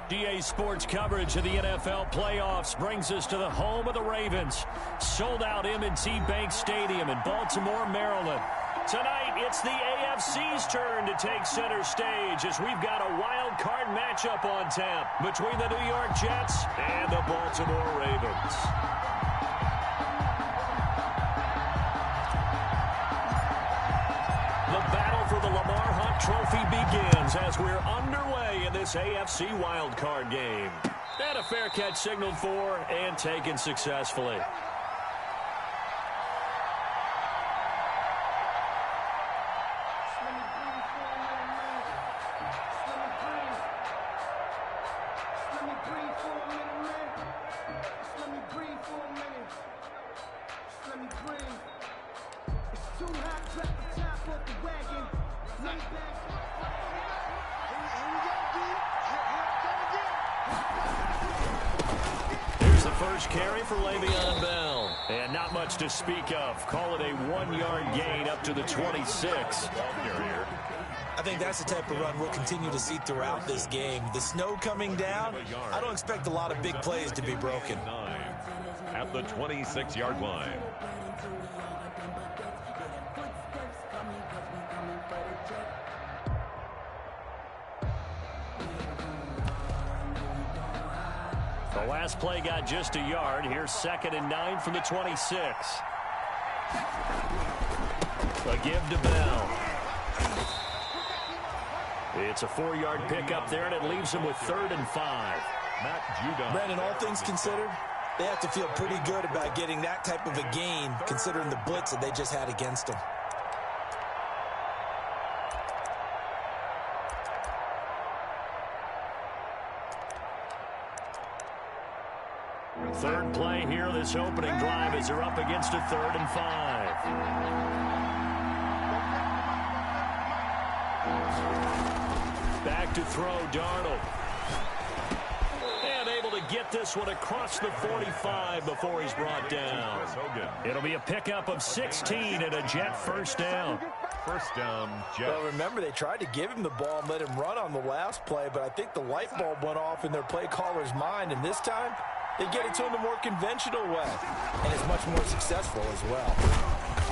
DA Sports coverage of the NFL playoffs brings us to the home of the Ravens. Sold out M&T Bank Stadium in Baltimore, Maryland. Tonight, it's the AFC's turn to take center stage as we've got a wild card matchup on tap between the New York Jets and the Baltimore Ravens. The battle for the Lamar Hunt Trophy begins as we're underway in this AFC wildcard game. And a fair catch signaled for and taken successfully. To speak of. Call it a 1-yard gain up to the 26. I think that's the type of run we'll continue to see throughout this game. The snow coming down, I don't expect a lot of big plays to be broken. At the 26-yard line. The last play got just a yard. Here's 2nd and 9 from the 26. A give to Bell. It's a 4-yard pickup there, and it leaves him with 3rd and 5. Brandon, all things considered, they have to feel pretty good about getting that type of a gain, considering the blitz that they just had against them. Third play here, this opening drive, as they're up against a 3rd and 5. Back to throw, Darnold. And able to get this one across the 45 before he's brought down. It'll be a pickup of 16 and a Jet first down. First down, Jet. Well, remember, they tried to give him the ball and let him run on the last play, but I think the light bulb went off in their play caller's mind, and this time, they get it to him the more conventional way, and it's much more successful as well.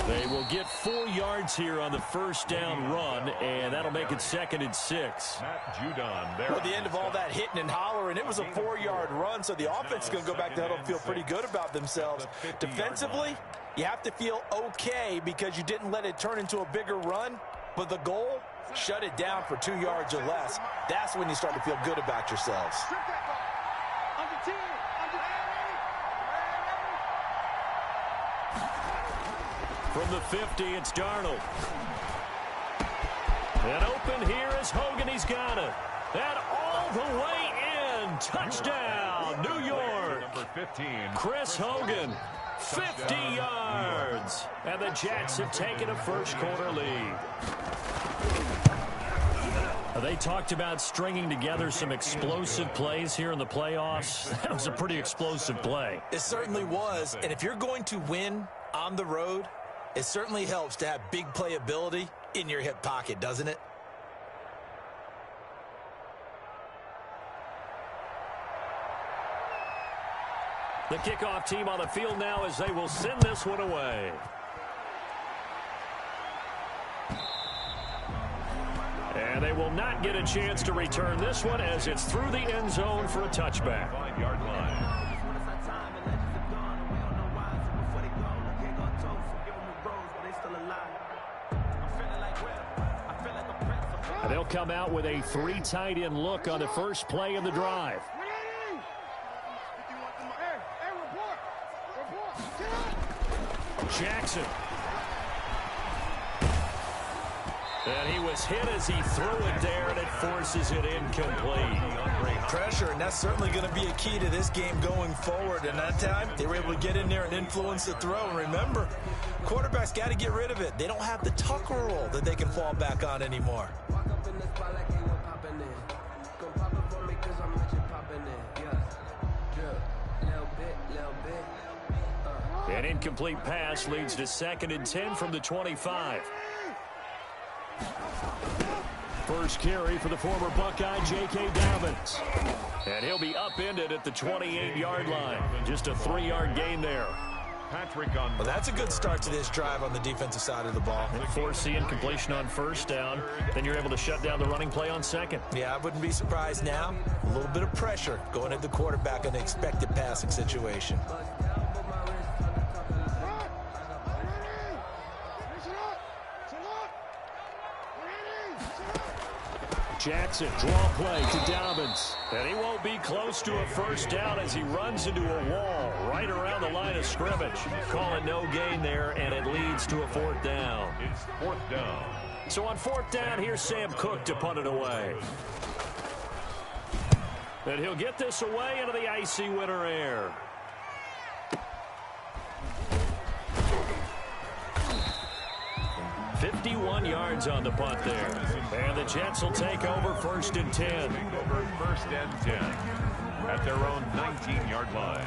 They will get 4 yards here on the first down run, and that'll make it 2nd and 6. Well, at the end of all that hitting and hollering, it was a 4-yard run, so the offense is going to go back to huddle and feel pretty good about themselves. Defensively, you have to feel okay because you didn't let it turn into a bigger run, but the goal, shut it down for 2 yards or less. That's when you start to feel good about yourselves. From the 50, it's Darnold. And open here is Hogan. He's got it. And all the way in. Touchdown, New York. Number 15. Chris Hogan, 50 yards. And the Jets have taken a first-quarter lead. They talked about stringing together some explosive plays here in the playoffs. That was a pretty explosive play. It certainly was. And if you're going to win on the road, it certainly helps to have big playability in your hip pocket, doesn't it? The kickoff team on the field now as they will send this one away. And they will not get a chance to return this one as it's through the end zone for a touchback. 5-yard line. They'll come out with a 3 tight end look on the first play of the drive. Jackson. And he was hit as he threw it there, and it forces it incomplete. Great pressure, and that's certainly going to be a key to this game going forward. And that time, they were able to get in there and influence the throw. And remember, quarterbacks got to get rid of it. They don't have the tucker roll that they can fall back on anymore. An incomplete pass leads to 2nd and 10 from the 25. First carry for the former Buckeye, J.K. Dobbins. And he'll be upended at the 28-yard line. Just a 3-yard gain there. Well, that's a good start to this drive on the defensive side of the ball. And force the incompletion on first down. Then you're able to shut down the running play on second. Yeah, I wouldn't be surprised now. A little bit of pressure going at the quarterback in an expected passing situation. Jackson, draw play to Dobbins. And he won't be close to a first down as he runs into a wall right around the line of scrimmage. Call it no gain there, and it leads to a 4th down. It's 4th down. So on 4th down, here's Sam Cook to punt it away. And he'll get this away into the icy winter air. $51 yards on the punt there. And the Jets will take over 1st and 10. Over 1st and 10 at their own 19-yard line.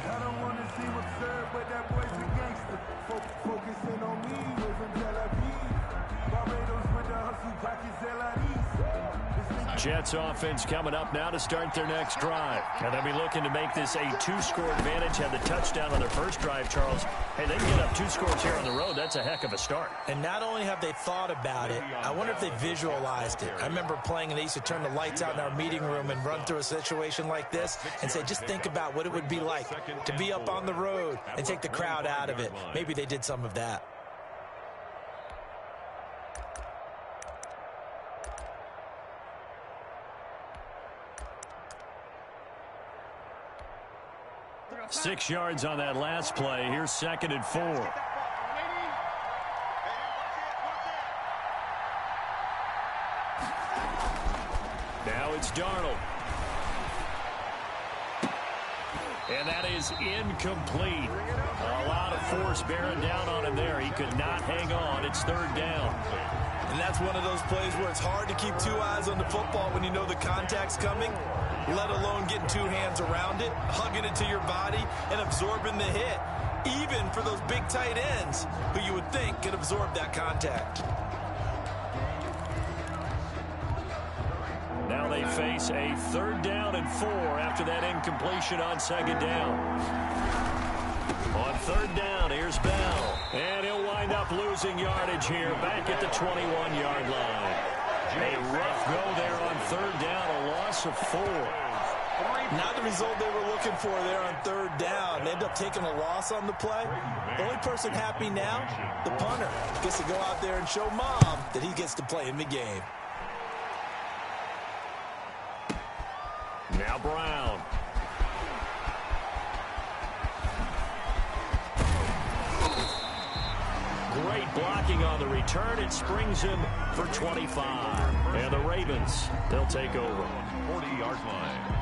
Jets offense coming up now to start their next drive. And they'll be looking to make this a 2-score advantage. Had the touchdown on their first drive, Charles. Hey, they can get up 2 scores here on the road. That's a heck of a start. And not only have they thought about it, I wonder if they visualized it. I remember playing and they used to turn the lights out in our meeting room and run through a situation like this and say, just think about what it would be like to be up on the road and take the crowd out of it. Maybe they did some of that. Six yards on that last play. Here's 2nd and 4. Now it's Darnold. And that is incomplete. A lot of force bearing down on him there. He could not hang on. It's 3rd down. And that's one of those plays where it's hard to keep 2 eyes on the football when you know the contact's coming, let alone getting 2 hands around it, hugging it to your body, and absorbing the hit, even for those big tight ends who you would think could absorb that contact. Now they face a 3rd down and 4 after that incompletion on 2nd down. On 3rd down, here's Bell. And he'll wind up losing yardage here back at the 21-yard line. A rough go there on 3rd down, a loss of 4. Not the result they were looking for there on 3rd down. They end up taking a loss on the play. The only person happy now, the punter, gets to go out there and show Mom that he gets to play in the game. Now Brown. Great blocking on the return. It springs him for 25. And the Ravens, they'll take over. 40-yard line.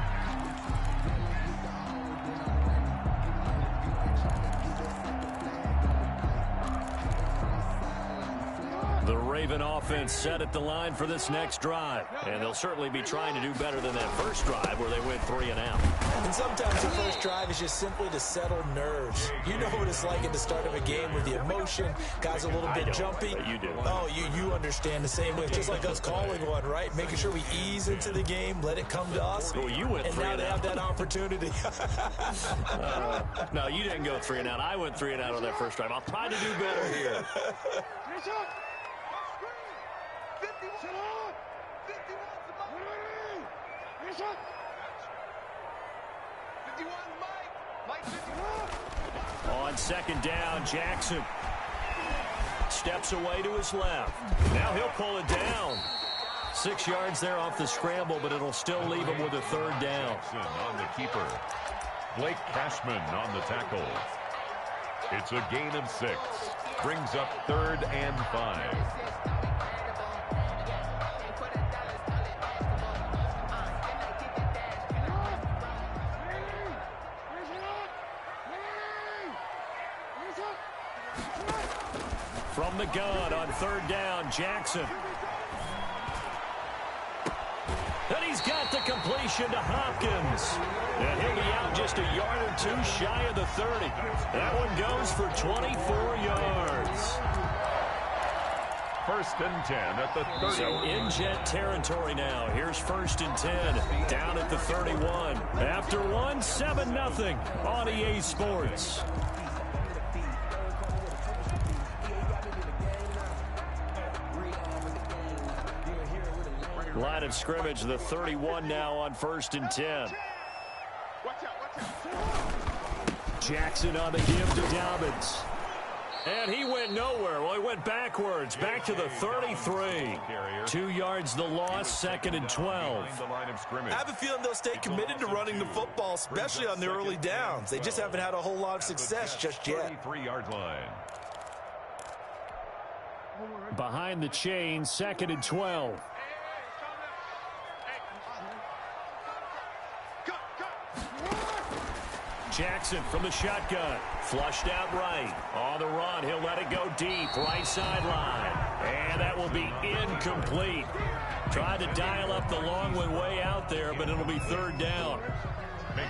The Raven offense set at the line for this next drive. And they'll certainly be trying to do better than that first drive where they went 3 and out. And sometimes the first drive is just simply to settle nerves. You know what it's like at the start of a game with the emotion. Guys a little bit jumpy. You do. Oh, you understand the same way. It's just like us calling one, right? Making sure we ease into the game, let it come to us. Well, you went 3 and out. And now they have that opportunity. No, you didn't go 3 and out. I went 3 and out on that first drive. I'll try to do better here. On 2nd down, Jackson steps away to his left. Now he'll pull it down. 6 yards there off the scramble, but it'll still leave him with a 3rd down. On the keeper. Blake Cashman on the tackle. It's a gain of 6. Brings up 3rd and 5. From the gun on 3rd down, Jackson. And he's got the completion to Hopkins. And he'll be out just a yard or 2 shy of the 30. That one goes for 24 yards. first and 10 at the 30. So in Jet territory now. Here's first and 10 down at the 31. After one, 7-0 on EA Sports. Line of scrimmage, the 31 now on first and 10. Jackson on the give to Dobbins. And he went nowhere. Well, he went backwards, back to the 33. 2 yards the loss, second and 12. I have a feeling they'll stay committed to running the football, especially on the early downs. They just haven't had a whole lot of success just yet. 33-yard line. Behind the chain, second and 12. Jackson from the shotgun. Flushed out right. On the run, he'll let it go deep. Right sideline. And that will be incomplete. Tried to dial up the long one way out there, but it'll be third down.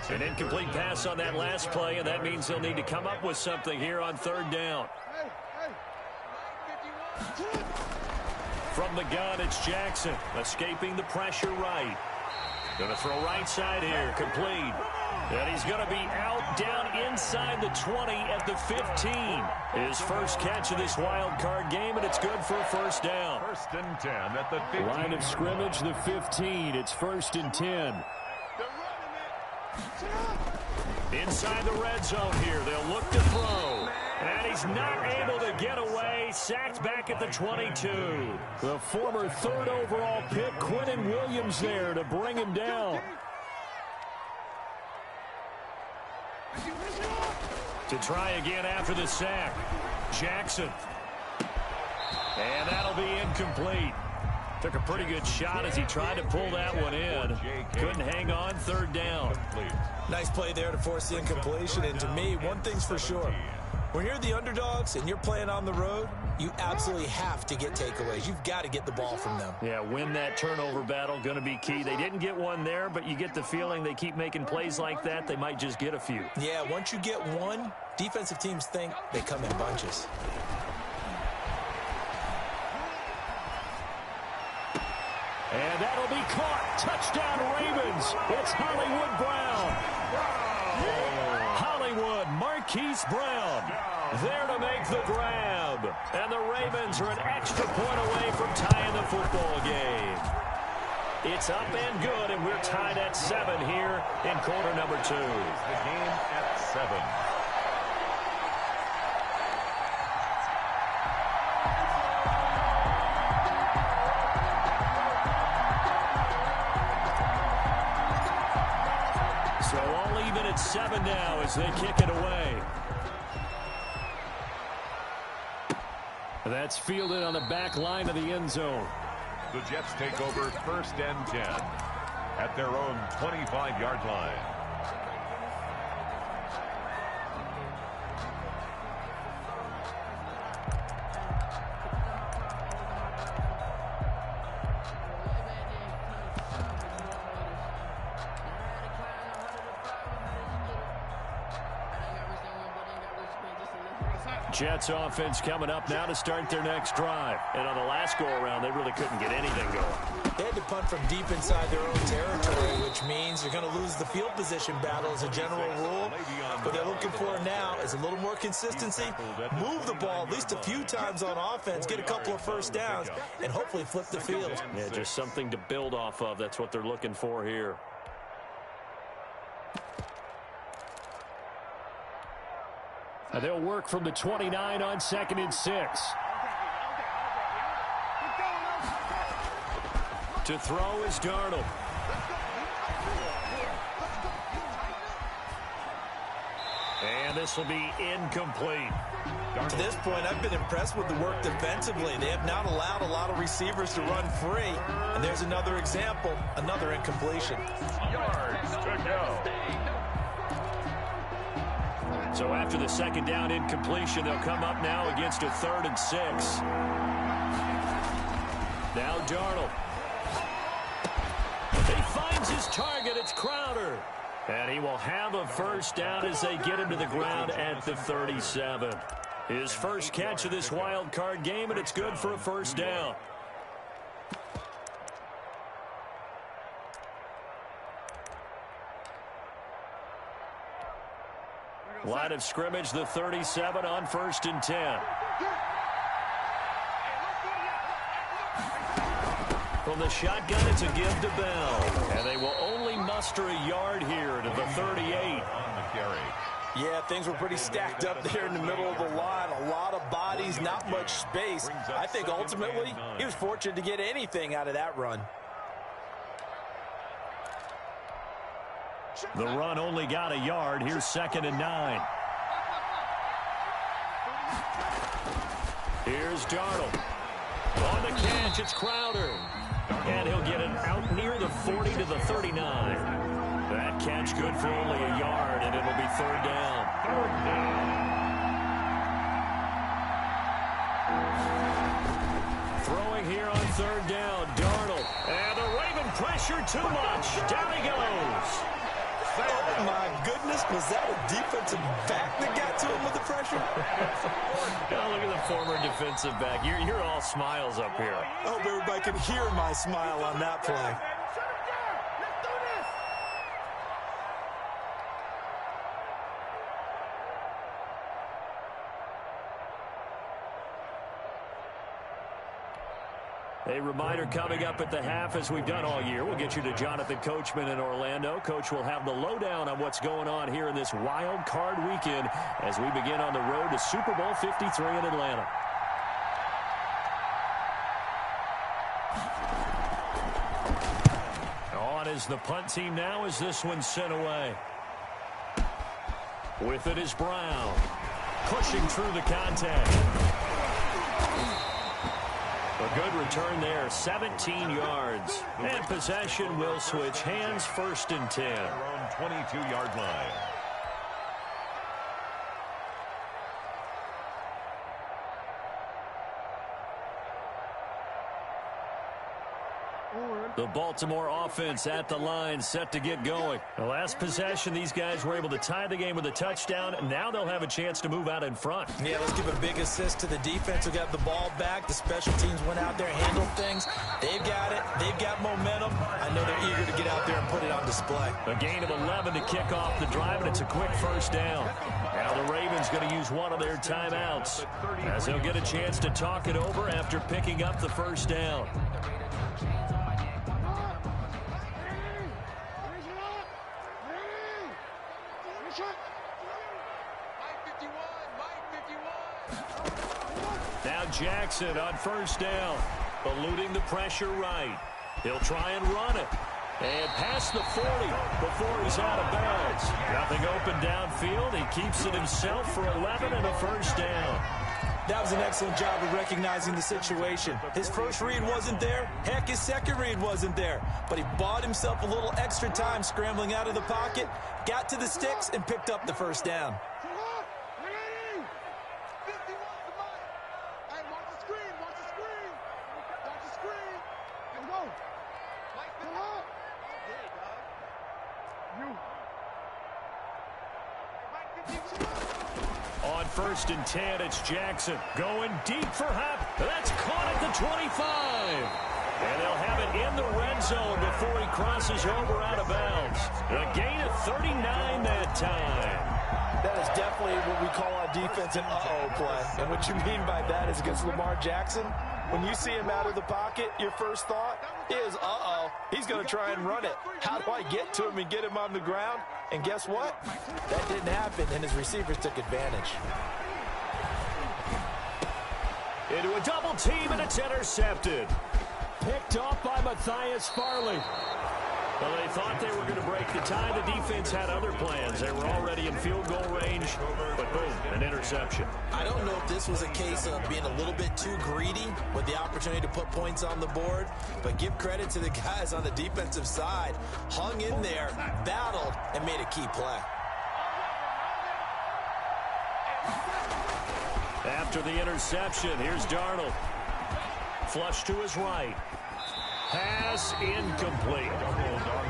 An incomplete pass on that last play, and that means they'll need to come up with something here on third down. From the gun, it's Jackson. Escaping the pressure right. Going to throw right side here. Complete. And he's going to be out down inside the 20 at the 15. His first catch of this wild card game, and it's good for a first down. First and 10 at the 15. Line of scrimmage, the 15. It's first and 10. Inside the red zone here. They'll look to throw. And he's not able to get away. Sacked back at the 22. The former third overall pick, Quinnen Williams, there to bring him down. To try again after the sack. Jackson. And that'll be incomplete. Took a pretty good shot as he tried to pull that one in. Couldn't hang on, third down. Nice play there to force the incompletion. And to me, one thing's for sure. When you're the underdogs and you're playing on the road, you absolutely have to get takeaways. You've got to get the ball from them. Yeah, win that turnover battle, going to be key. They didn't get one there, but you get the feeling they keep making plays like that, they might just get a few. Yeah, once you get one, defensive teams think they come in bunches. And that'll be caught. Touchdown, Ravens. It's Hollywood Brown. Hollywood, Marquise Brown, there to make the grab. And the Ravens are an extra point away from tying the football game. It's up and good, and we're tied at 7 here in quarter number 2. The game at 7. So all even at 7 now as they kick it away. That's fielded on the back line of the end zone. The Jets take over first and 10 at their own 25-yard line. Jets offense coming up now to start their next drive. And on the last go-around, they really couldn't get anything going. They had to punt from deep inside their own territory, which means they're going to lose the field position battle as a general rule. What they're looking for now is a little more consistency, move the ball at least a few times on offense, get a couple of first downs, and hopefully flip the field. Yeah, just something to build off of. That's what they're looking for here. They'll work from the 29 on 2nd and 6. To throw is Darnold. And this will be incomplete. To this point, I've been impressed with the work defensively. They have not allowed a lot of receivers to run free. And there's another example, another incompletion. Yards to go. So after the second down incompletion, they'll come up now against a 3rd and 6. Now Darnold. He finds his target. It's Crowder. And he will have a first down as they get him to the ground at the 37. His first catch of this wild card game, and it's good for a first down. Line of scrimmage, the 37 on 1st and 10. From the shotgun, it's a give to Bell. And they will only muster a yard here to the 38. On the carry. Yeah, things were pretty stacked up there in the middle of the line. A lot of bodies, not much space. I think ultimately he was fortunate to get anything out of that run. The run only got a yard. Here's 2nd and 9. Here's Darnold. On the catch, it's Crowder. And he'll get it out near the 40 to the 39. That catch good for only a yard, and it'll be 3rd down. Throwing here on 3rd down, Darnold. And the Raven pressure too much. Down he goes. Oh, my goodness. Was that a defensive back that got to him with the pressure? Oh, look at the former defensive back. You're all smiles up here. I hope everybody can hear my smile on that play. A reminder coming up at the half, as we've done all year. We'll get you to Jonathan Coachman in Orlando. Coach will have the lowdown on what's going on here in this wild card weekend as we begin on the road to Super Bowl 53 in Atlanta. On is the punt team now as this one's sent away. With it is Brown. Pushing through the contact. A good return there, 17 yards. And possession will switch hands, 1st and 10. Around 22-yard line. The Baltimore offense at the line, set to get going. The last possession, these guys were able to tie the game with a touchdown. Now they'll have a chance to move out in front. Yeah, let's give a big assist to the defense who got the ball back. The special teams went out there, handled things. They've got it. They've got momentum. I know they're eager to get out there and put it on display. A gain of 11 to kick off the drive, and it's a quick first down. Now the Ravens going to use one of their timeouts as they'll get a chance to talk it over after picking up the first down. Now Jackson on 1st down, eluding the pressure right. He'll try and run it. And past the 40 before he's out of bounds. Nothing open downfield. He keeps it himself for 11 and a first down. That was an excellent job of recognizing the situation. His first read wasn't there. Heck, his second read wasn't there. But he bought himself a little extra time scrambling out of the pocket, got to the sticks, and picked up the first down. On 1st and 10, it's Jackson going deep for Hop. That's caught at the 25. And they'll have it in the red zone before he crosses over out of bounds. A gain of 39 that time. That is definitely what we call on defense an uh-oh play. And what you mean by that is against Lamar Jackson, when you see him out of the pocket, your first thought is, uh-oh, he's going to try and run it. How do I get to him and get him on the ground? And guess what? That didn't happen, and his receivers took advantage. Into a double team, and it's intercepted. Picked off by Matthias Farley. Well, they thought they were going to break the tie. The defense had other plans. They were already in field goal range, but boom, an interception. I don't know if this was a case of being a little bit too greedy with the opportunity to put points on the board, but give credit to the guys on the defensive side. Hung in there, battled, and made a key play. After the interception, here's Darnold. Flush to his right. Has pass incomplete.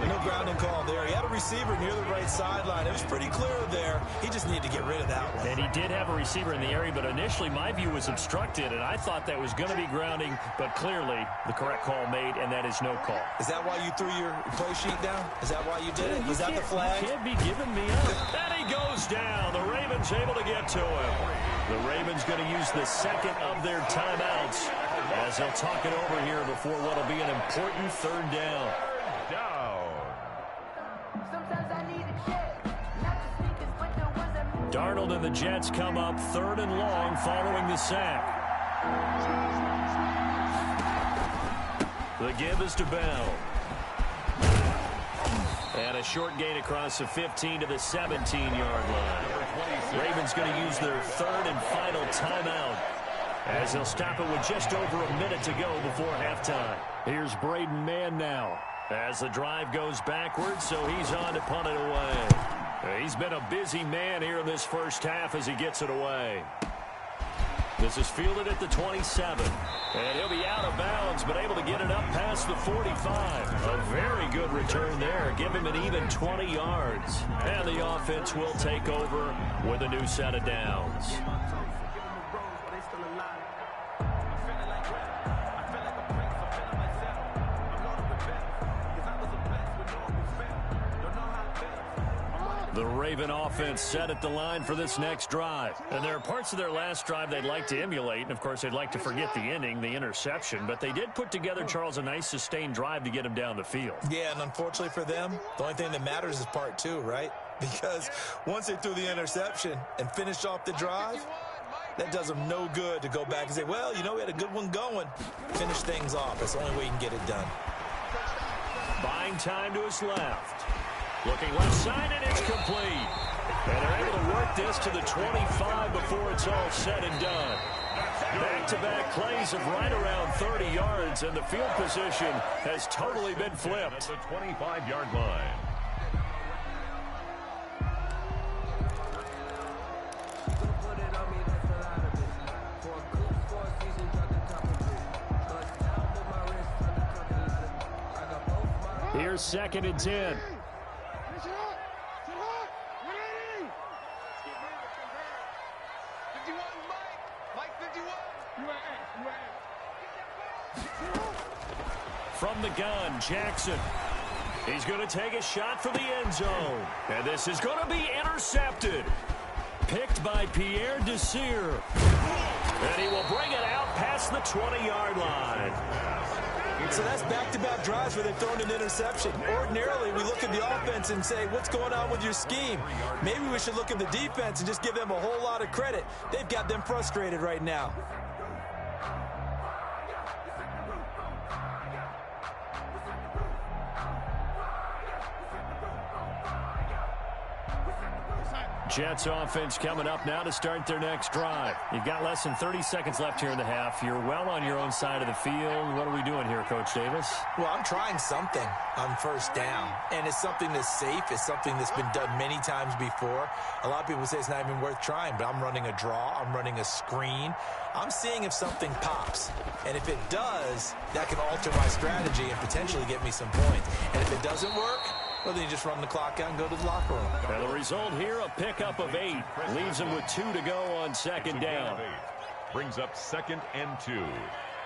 No grounding call there. He had a receiver near the right sideline. It was pretty clear there. He just needed to get rid of that one. And he did have a receiver in the area, but initially my view was obstructed, and I thought that was going to be grounding, but clearly the correct call made, and that is no call. Is that why you threw your play sheet down? Is that why you did it? Was that the flag? You can't be giving me up. And he goes down. The Ravens able to get to him. The Ravens going to use the second of their timeouts as they'll talk it over here before what will be an important third down. Darnold and the Jets come up 3rd and long following the sack. The give is to Bell. And a short gain across the 15 to the 17-yard line. Ravens going to use their 3rd and final timeout as they'll stop it with just over a minute to go before halftime. Here's Braden Mann now as the drive goes backwards, so he's on to punt it away. He's been a busy man here in this first half as he gets it away. This is fielded at the 27. And he'll be out of bounds, but able to get it up past the 45. A very good return there. Give him an even 20 yards. And the offense will take over with a new set of downs. The Raven offense set at the line for this next drive. And there are parts of their last drive they'd like to emulate. And, of course, they'd like to forget the inning, the interception. But they did put together, Charles, a nice sustained drive to get him down the field. Yeah, and unfortunately for them, the only thing that matters is part 2, right? Because once they threw the interception and finished off the drive, that does them no good to go back and say, well, you know, we had a good one going. Finish things off. That's the only way you can get it done. Buying time to his left. Looking left side, and it's complete. And they're able to work this to the 25 before it's all said and done. Back-to-back plays of right around 30 yards, and the field position has totally been flipped. At the 25-yard line. Here's 2nd and 10. From the gun, Jackson. He's going to take a shot for the end zone. And this is going to be intercepted. Picked by Pierre Desir. And he will bring it out past the 20-yard line. So that's back-to-back drives where they've thrown an interception. Ordinarily, we look at the offense and say, what's going on with your scheme? Maybe we should look at the defense and just give them a whole lot of credit. They've got them frustrated right now. Jets offense coming up now to start their next drive. You've got less than 30 seconds left here in the half. You're well on your own side of the field. What are we doing here, Coach Davis? Well, I'm trying something on first down, and it's something that's safe. It's something that's been done many times before. A lot of people say it's not even worth trying, but I'm running a draw. I'm running a screen. I'm seeing if something pops, and if it does, that can alter my strategy and potentially get me some points. And if it doesn't work, well, then you just run the clock out and go to the locker room. And the result here, a pickup of 8. Leaves him with 2 to go on second down. Brings up 2nd and 2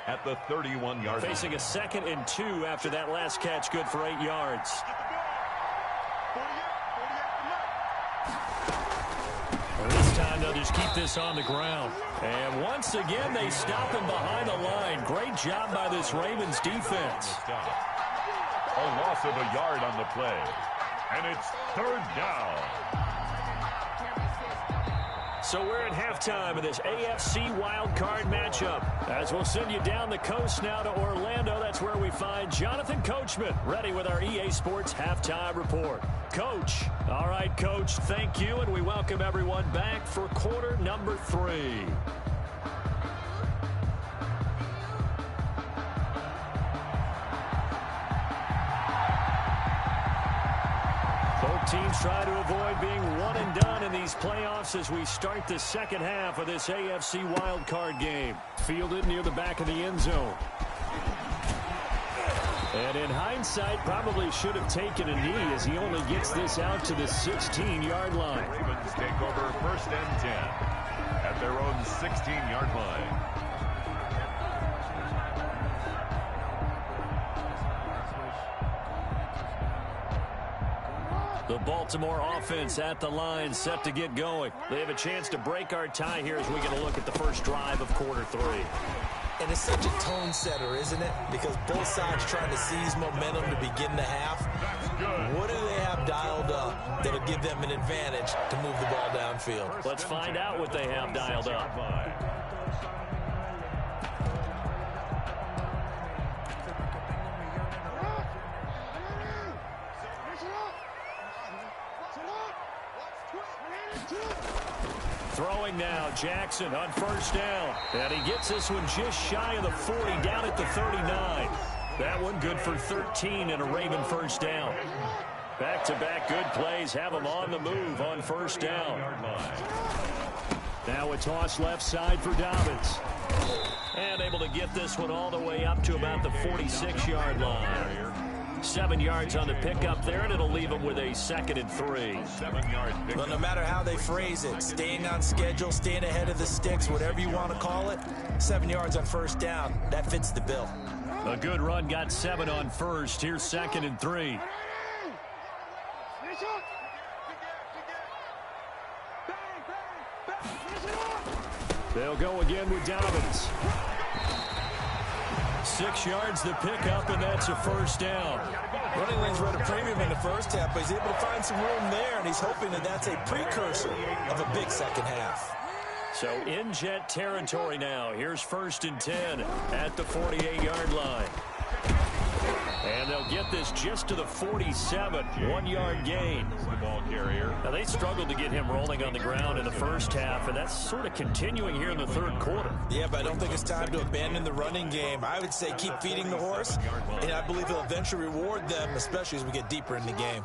at the 31-yard line. Facing a 2nd and 2 after that last catch, good for 8 yards. Well, this time they'll just keep this on the ground. And once again, they stop him behind the line. Great job by this Ravens defense. A loss of a yard on the play. And it's 3rd down. So we're at halftime of this AFC wildcard matchup. As we'll send you down the coast now to Orlando, that's where we find Jonathan Coachman, ready with our EA Sports Halftime Report. Coach. All right, Coach, thank you, and we welcome everyone back for quarter number 3. Teams try to avoid being one and done in these playoffs as we start the second half of this AFC wildcard game. Fielded near the back of the end zone. And in hindsight, probably should have taken a knee as he only gets this out to the 16-yard line. Ravens take over 1st and 10 at their own 16-yard line. The Baltimore offense at the line, set to get going. They have a chance to break our tie here as we get a look at the first drive of quarter 3. And it's such a tone setter, isn't it? Because both sides trying to seize momentum to begin the half. What do they have dialed up that'll give them an advantage to move the ball downfield? Let's find out what they have dialed up. Throwing now, Jackson on 1st down. And he gets this one just shy of the 40, down at the 39. That one good for 13 and a Raven 1st down. Back-to-back good plays have them on the move on 1st down. Now a toss left side for Dobbins. And able to get this one all the way up to about the 46-yard line. 7 yards on the pickup there, and it'll leave them with a 2nd and 3. 7-yard pickup. Well, no matter how they phrase it, staying on schedule, staying ahead of the sticks, whatever you want to call it, 7 yards on 1st down, that fits the bill. A good run, got 7 on 1st. Here's 2nd and 3. They'll go again with Dobbins. 6 yards the pickup, and that's a 1st down. Running lanes were at a premium in the first half, but he's able to find some room there, and he's hoping that that's a precursor of a big second half. So in jet territory now. Here's 1st and 10 at the 48-yard line. And they'll get this just to the 47, 1-yard gain. The ball carrier. Now, they struggled to get him rolling on the ground in the first half, and that's sort of continuing here in the 3rd quarter. Yeah, but I don't think it's time to abandon the running game. I would say keep feeding the horse, and I believe he'll eventually reward them, especially as we get deeper in the game.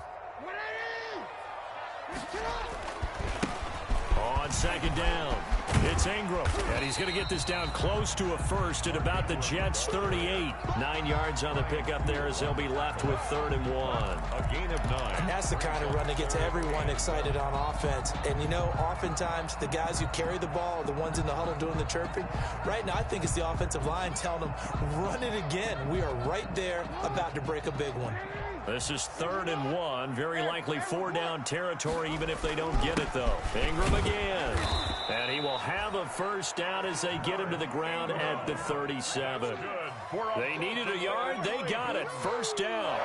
On 2nd down, it's Ingram, and he's going to get this down close to a 1st at about the Jets' 38. 9 yards on the pickup there as they'll be left with 3rd and 1. A gain of 9. And that's the kind of run that gets everyone excited on offense. And, you know, oftentimes the guys who carry the ball are the ones in the huddle doing the chirping. Right now, I think it's the offensive line telling them, run it again. We are right there about to break a big one. This is 3rd and 1. Very likely 4-down territory, even if they don't get it, though. Ingram again. And he will have a 1st down as they get him to the ground at the 37. They needed a yard. They got it. 1st down.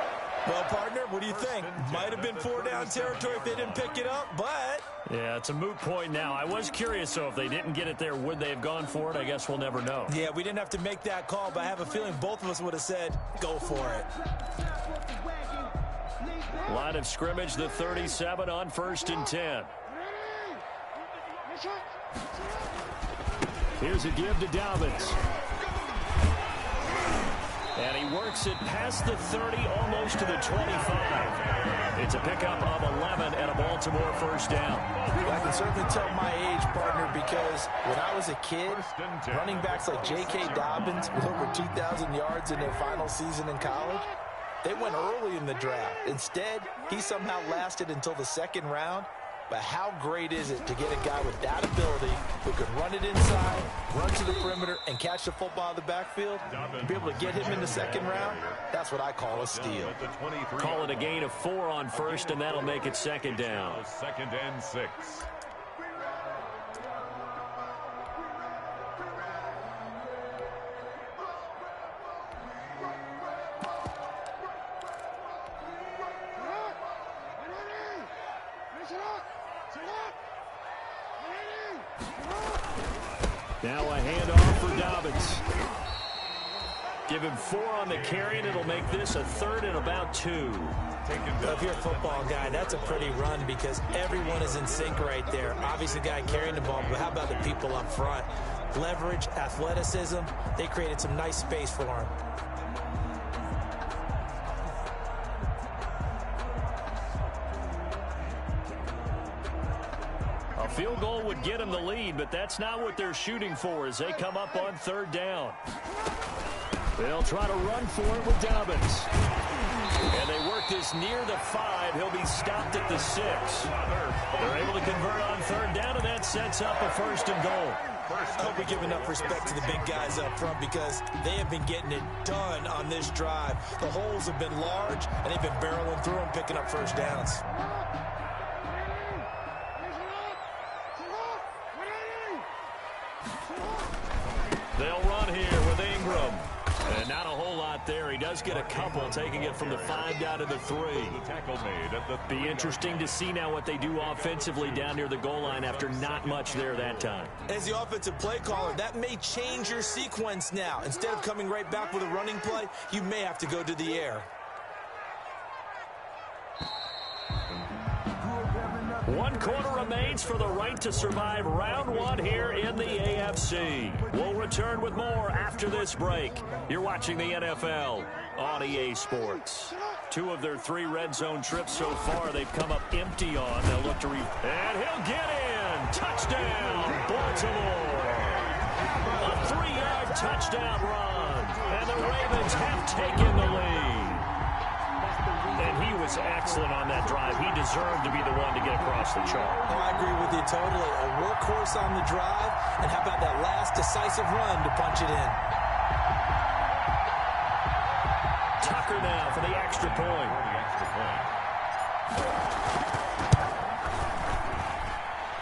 Well, partner, what do you think? Might have been 4-down territory if they didn't pick it up, but... Yeah, it's a moot point now. I was curious, so if they didn't get it there, would they have gone for it? I guess we'll never know. Yeah, we didn't have to make that call, but I have a feeling both of us would have said, go for it. Line of scrimmage, the 37 on 1st and 10. Here's a give to Dobbins. And he works it past the 30, almost to the 25. It's a pickup of 11 and a Baltimore 1st down. I can certainly tell my age, partner, because when I was a kid, running backs like J.K. Dobbins with over 2,000 yards in their final season in college, they went early in the draft. Instead, he somehow lasted until the 2nd round. But how great is it to get a guy with that ability who can run it inside, run to the perimeter, and catch the football in the backfield, and be able to get him in the 2nd round? That's what I call a steal. Call it a gain of 4 on 1st, and that'll make it 2nd down. 2nd and 6. Now a handoff for Dobbins. Give him 4 on the carry, and it'll make this a 3rd and about 2. Well, if you're a football guy, that's a pretty run because everyone is in sync right there. Obviously, the guy carrying the ball, but how about the people up front? Leverage, athleticism, they created some nice space for him. A field goal would get them the lead, but that's not what they're shooting for as they come up on 3rd down. They'll try to run for it with Dobbins. gets near the 5. He'll be stopped at the 6. They're able to convert on third down, and that sets up a 1st and goal. I hope we give enough respect to the big guys up front because they have been getting it done on this drive. The holes have been large, and they've been barreling through them, picking up 1st downs. They'll run here with Ingram. And not a whole lot there. He does get a couple, taking it from the 5 down to the 3. Be interesting to see now what they do offensively down near the goal line after not much there that time. As the offensive play caller, that may change your sequence now. Instead of coming right back with a running play, you may have to go to the air. 1 quarter remains for the right to survive round 1 here in the AFC. We'll return with more after this break. You're watching the NFL on EA Sports. 2 of their 3 red zone trips so far they've come up empty on. They'll look to and he'll get in. Touchdown, Baltimore. A 3-yard touchdown run. And the Ravens have taken the lead. And he was excellent on that drive. He deserved to be the one to get across the chalk. Oh, I agree with you totally. A workhorse on the drive, and how about that last decisive run to punch it in? Tucker now for the extra point.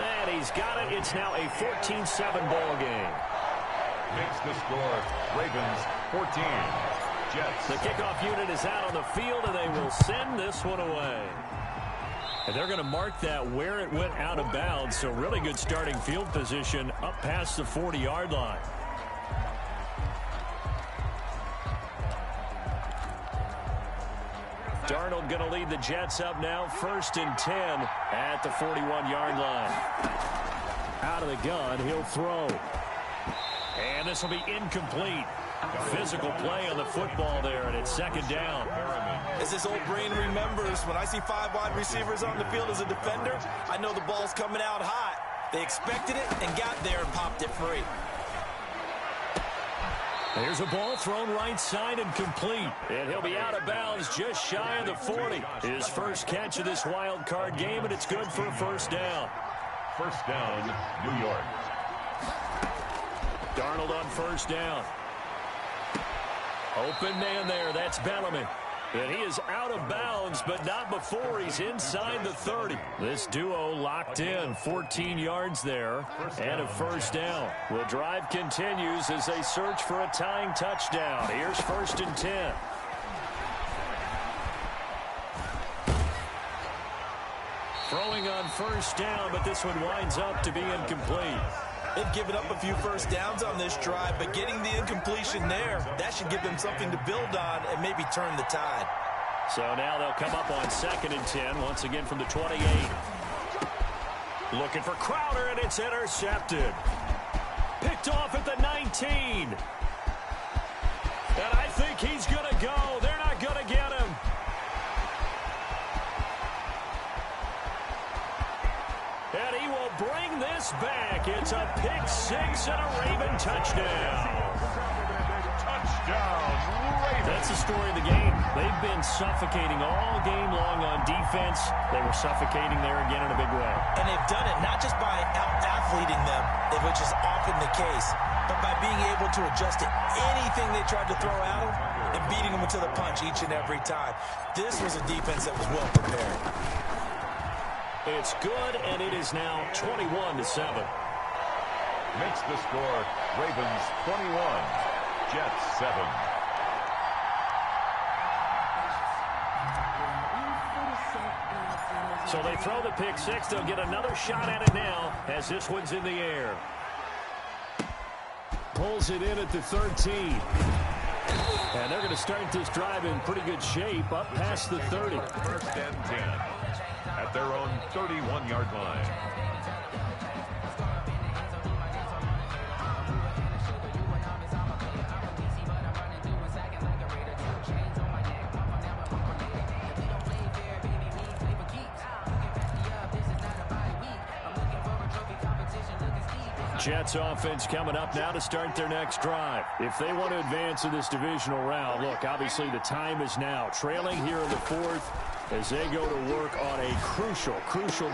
And he's got it. It's now a 14-7 ball game. Makes the score. Ravens 14. Jets. The kickoff unit is out on the field, and they will send this one away. And they're going to mark that where it went out of bounds, so really good starting field position up past the 40-yard line. Darnold going to lead the Jets up now, 1st and 10 at the 41-yard line. Out of the gun, he'll throw. And this will be incomplete. Physical play on the football there, and it's 2nd down. As this old brain remembers, when I see 5 wide receivers on the field as a defender, I know the ball's coming out hot. They expected it and got there and popped it free. There's a ball thrown right side and complete. And he'll be out of bounds just shy of the 40. His first catch of this wild card game, and it's good for a 1st down. 1st down, New York. Darnold on 1st down. Open man there. That's Bellamy. And he is out of bounds, but not before he's inside the 30. This duo locked in. 14 yards there and a 1st down. The drive continues as they search for a tying touchdown. Here's 1st and 10. Throwing on 1st down, but this one winds up to be incomplete. They've given up a few 1st downs on this drive, but getting the incompletion there, that should give them something to build on and maybe turn the tide. So now they'll come up on 2nd and 10, once again from the 28. Looking for Crowder, and it's intercepted. Picked off at the 19. And I think he's going to go. They're not going to get him. And he will bring this back. It's a pick 6 and a Raven touchdown. Touchdown, Ravens. That's the story of the game. They've been suffocating all game long on defense. They were suffocating there again in a big way. And they've done it not just by out-athleting them, which is often the case, but by being able to adjust to anything they tried to throw at them and beating them to the punch each and every time. This was a defense that was well prepared. It's good, and it is now 21-7. Makes the score. Ravens 21, Jets 7. So they throw the pick 6. They'll get another shot at it now as this one's in the air. Pulls it in at the 13. And they're going to start this drive in pretty good shape up past the 30. 1st and 10 at their own 31-yard line. Jets offense coming up now to start their next drive. If they want to advance in this divisional round, look, obviously the time is now. Trailing here in the fourth as they go to work on a crucial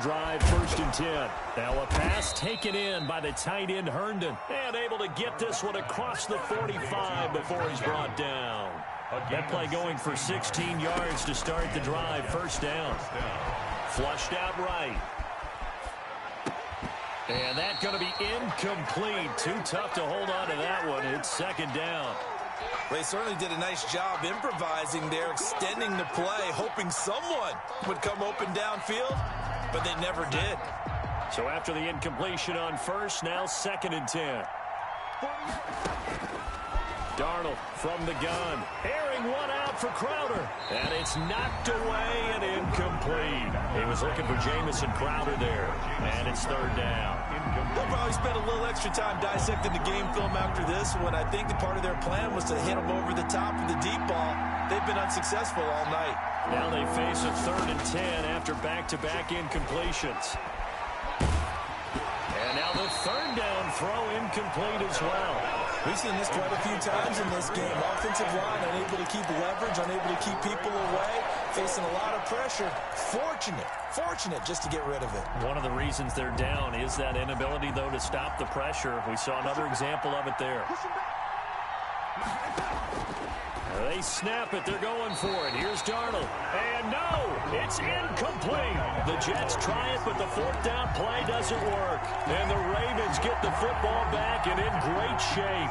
drive, 1st and 10. Now a pass taken in by the tight end Herndon. And able to get this one across the 45 before he's brought down. That play going for 16 yards to start the drive, 1st down. Flushed out right. And that's going to be incomplete. Too tough to hold on to that one. It's 2nd down. They certainly did a nice job improvising there, extending the play, hoping someone would come open downfield, but they never did. So after the incompletion on 1st, now 2nd and 10. Darnold from the gun. Airing one out for Crowder. And it's knocked away and incomplete. He was looking for Jamison Crowder there. And it's 3rd down. They'll probably spend a little extra time dissecting the game film after this one. I think that part of their plan was to hit him over the top of the deep ball. They've been unsuccessful all night. Now they face a 3rd and 10 after back-to-back incompletions. And now the 3rd down throw incomplete as well. We've seen this quite a few times in this game. Offensive line unable to keep leverage, unable to keep people away, facing a lot of pressure. Fortunate just to get rid of it. One of the reasons they're down is that inability, though, to stop the pressure. We saw another example of it there. They snap it. They're going for it. Here's Darnold. And no, it's incomplete. The Jets try it, but the 4th down play doesn't work. And the Ravens get the football back and in great shape.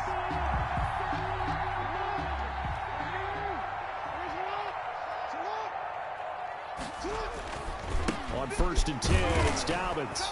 On 1st and 10, it's Dobbins.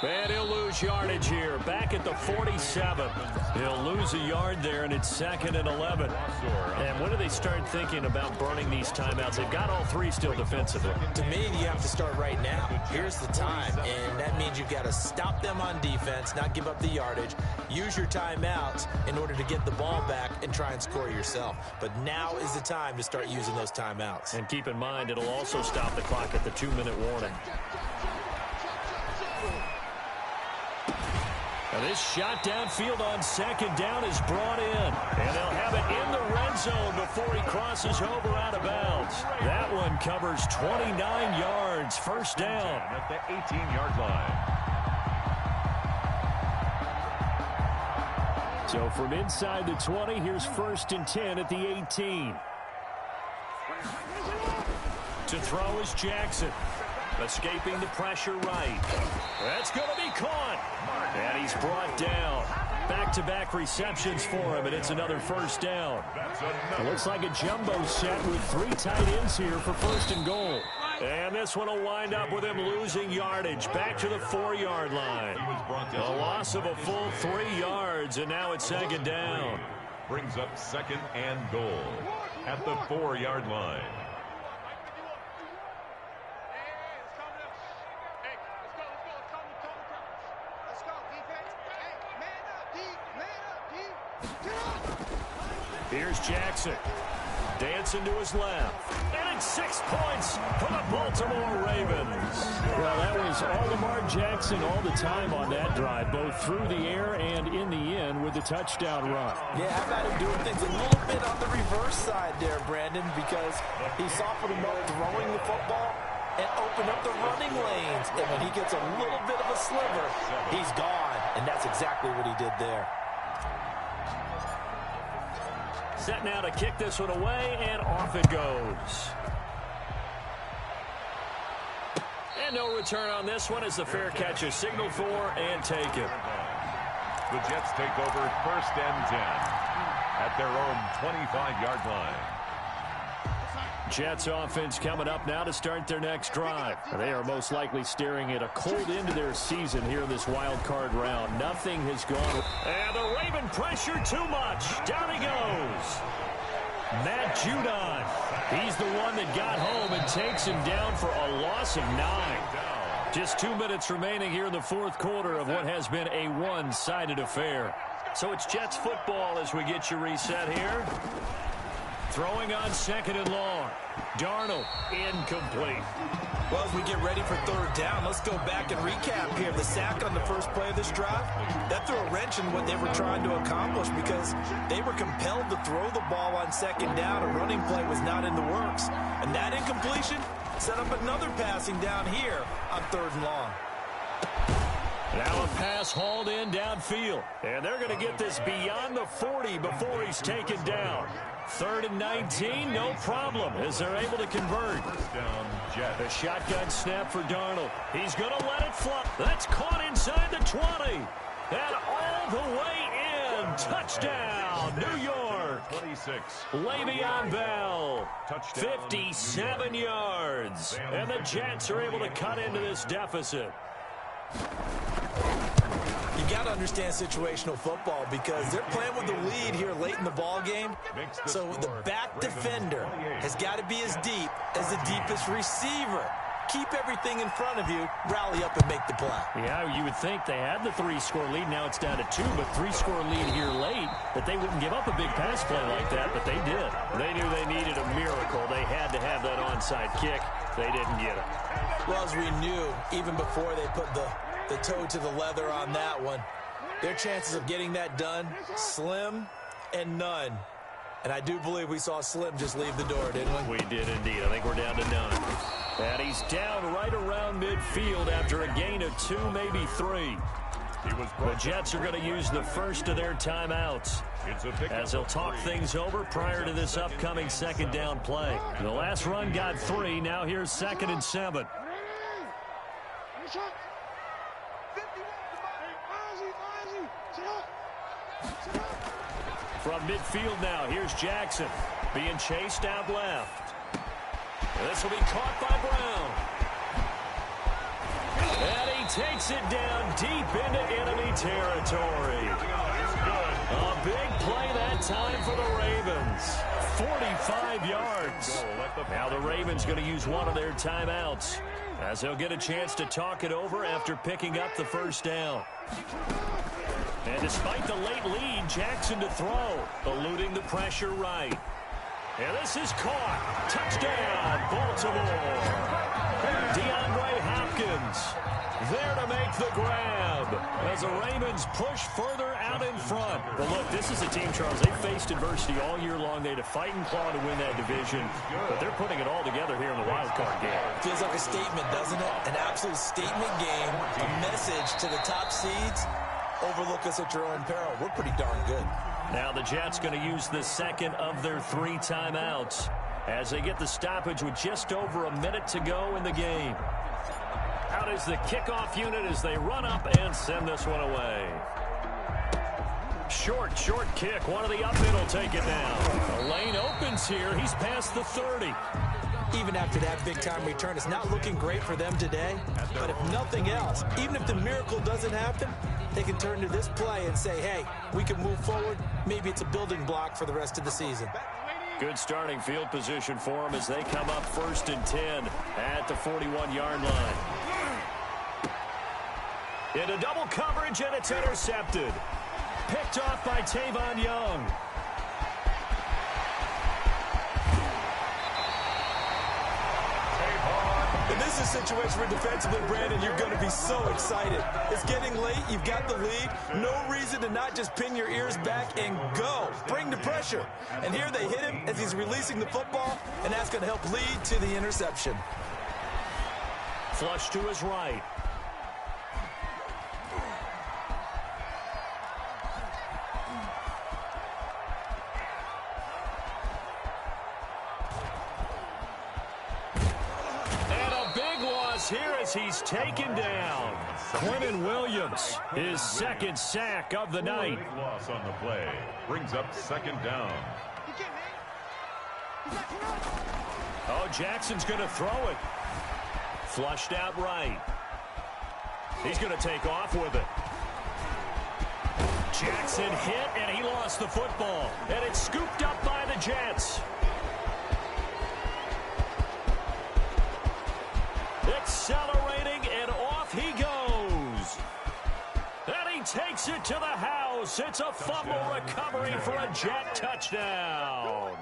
And he'll lose yardage here. Back at the 47. He'll lose a yard there, and it's 2nd and 11. And when do they start thinking about burning these timeouts? They've got all 3 still defensively. To me, you have to start right now. Here's the time, and that means you've got to stop them on defense, not give up the yardage, use your timeouts in order to get the ball back and try and score yourself. But now is the time to start using those timeouts. And keep in mind, it'll also stop the clock at the 2-minute warning. Now this shot downfield on 2nd down is brought in. And they'll have it in the red zone before he crosses over out of bounds. That one covers 29 yards. 1st down. At the 18-yard line. So from inside the 20, here's 1st and 10 at the 18. To throw is Jackson. Escaping the pressure right. That's going to be caught. And he's brought down. Back-to-back receptions for him, and it's another 1st down. It looks like a jumbo set with 3 tight ends here for 1st and goal. And this one will wind up with him losing yardage. Back to the 4-yard line. A loss of a full 3 yards, and now it's 2nd down. Brings up 2nd and goal at the 4-yard line. Here's Jackson. Dancing to his left. And it's 6 points for the Baltimore Ravens. Well, that was all Lamar Jackson all the time on that drive, both through the air and in the end with the touchdown run. Yeah, how about him doing things a little bit on the reverse side there, Brandon, because he softened him up throwing the football and opened up the running lanes. And when he gets a little bit of a sliver, he's gone. And that's exactly what he did there. Set now to kick this one away, and off it goes. And no return on this one as the fair catch is signaled for and taken. The Jets take over 1st and 10 at their own 25-yard line. Jets offense coming up now to start their next drive. They are most likely staring at a cold end to their season here in this wild card round. Nothing has gone. And the Raven pressure too much. Down he goes. Matt Judon. He's the one that got home and takes him down for a loss of 9. Just 2 minutes remaining here in the 4th quarter of what has been a one-sided affair. So it's Jets football as we get you reset here. Throwing on 2nd and long. Darnold, incomplete. Well, as we get ready for 3rd down, let's go back and recap here. The sack on the first play of this drive, that threw a wrench in what they were trying to accomplish because they were compelled to throw the ball on 2nd down. A running play was not in the works. And that incompletion set up another passing down here on 3rd and long. Now a pass hauled in downfield. And they're going to get this beyond the 40 before he's taken down. 3rd and 19, no problem, as they're able to convert. The shotgun snap for Darnold. He's going to let it fly. That's caught inside the 20. And all the way in. Touchdown, New York. 26. Le'Veon Bell, 57 yards. And the Jets are able to cut into this deficit. You got to understand situational football because they're playing with the lead here late in the ball game. So the back defender has got to be as deep as the deepest receiver. Keep everything in front of you, rally up and make the play. Yeah, you would think they had the 3-score lead. Now it's down to 2, but 3-score lead here late, that they wouldn't give up a big pass play like that, but they did. They knew they needed a miracle. They had to have that onside kick. They didn't get it. Well, as we knew, even before they put the toe to the leather on that one, their chances of getting that done, slim and none. And I do believe we saw Slim just leave the door, didn't we? We did indeed. I think we're down to none. And he's down right around midfield after a gain of 2, maybe 3. The Jets are going to use the first of their timeouts as they'll talk things over prior to this upcoming 2nd down play. The last run got 3. Now here's 2nd and 7. From midfield now, here's Jackson being chased out left. And this will be caught by Brown. And he takes it down deep into enemy territory. A big play that time for the Ravens. 45 yards. Now the Ravens going to use one of their timeouts as they'll get a chance to talk it over after picking up the 1st down. And despite the late lead, Jackson to throw, eluding the pressure right. And this is caught. Touchdown, Baltimore. DeAndre Hopkins there to make the grab as the Ravens push further out in front. But look, this is a team, Charles, they faced adversity all year long. They had to fight and claw to win that division, but they're putting it all together here in the wild card game. Feels like a statement, doesn't it? An absolute statement game, a message to the top seeds. Overlook us at your own peril. We're pretty darn good. Now the Jets going to use the 2nd of their 3 timeouts as they get the stoppage with just over a minute to go in the game. Out is the kickoff unit as they run up and send this one away. Short kick. One of the up in will take it now. The lane opens here. He's past the 30. Even after that big-time return, it's not looking great for them today. But if nothing else, even if the miracle doesn't happen, they can turn to this play and say, hey, we can move forward. Maybe it's a building block for the rest of the season. Good starting field position for them as they come up 1st and 10 at the 41-yard line. Into double coverage, and it's intercepted. Picked off by Tavon Young. And this is a situation where defensively, Brandon, you're going to be so excited. It's getting late. You've got the lead. No reason to not just pin your ears back and go. Bring the pressure. And here they hit him as he's releasing the football, and that's going to help lead to the interception. Flush to his right. Here as he's taken down. Quentin Williams, his 2nd sack of the night. Loss on the play brings up 2nd down. Oh, Jackson's going to throw it. Flushed out right. He's going to take off with it. Jackson hit, and he lost the football. And it's scooped up by the Jets. Accelerating, and off he goes. And he takes it to the house. It's a fumble recovery for a Jet touchdown.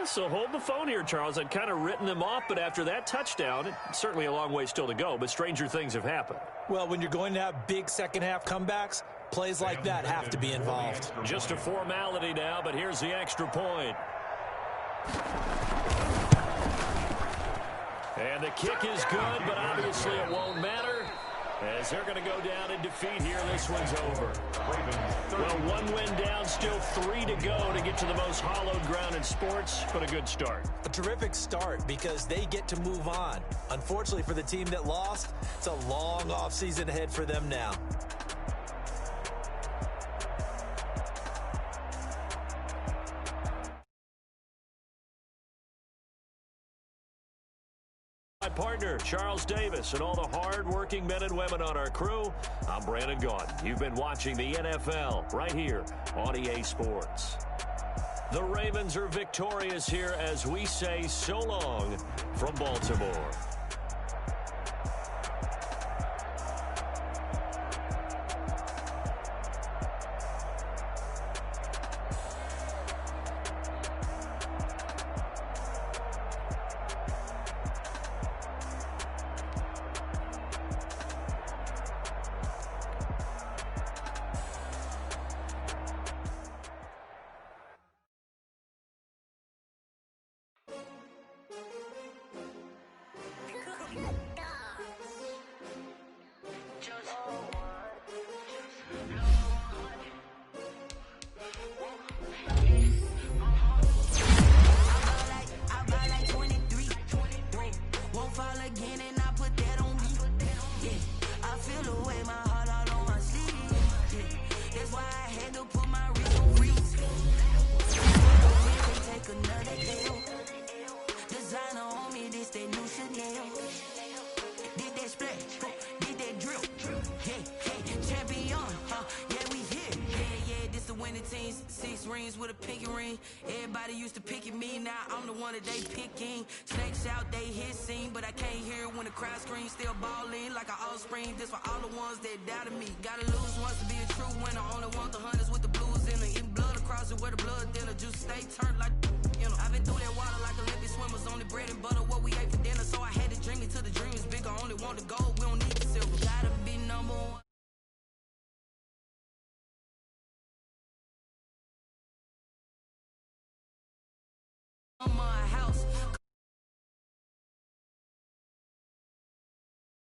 So hold the phone here, Charles. I'd kind of written them off, but after that touchdown, it's certainly a long way still to go, but stranger things have happened. Well, when you're going to have big second-half comebacks, plays like that have to be involved. Just a formality now, but here's the extra point. And the kick is good, but obviously it won't matter, as they're going to go down in defeat here. This one's over. Well, one win down, still 3 to go to get to the most hallowed ground in sports, but a good start. A terrific start because they get to move on. Unfortunately for the team that lost, it's a long offseason ahead for them now. My partner, Charles Davis, and all the hard-working men and women on our crew, I'm Brandon Gaudin. You've been watching the NFL right here on EA Sports. The Ravens are victorious here as we say so long from Baltimore. With a pinky ring, everybody used to pick at me. Now I'm the one that they picking. Snakes out, they hit scene, but I can't hear it when the crowd screams. Still balling like an offspring. This for all the ones that doubted me. Gotta lose once to be a true winner. Only want the hunters with the blues in it. Eating blood across it where the blood dinner. Juice stay turned like, you know. I've been through that water like Olympic swimmers. Only bread and butter what we ate for dinner. So I had to dream it till the dream is bigger. Only want the gold, we don't need the silver. Gotta be number one.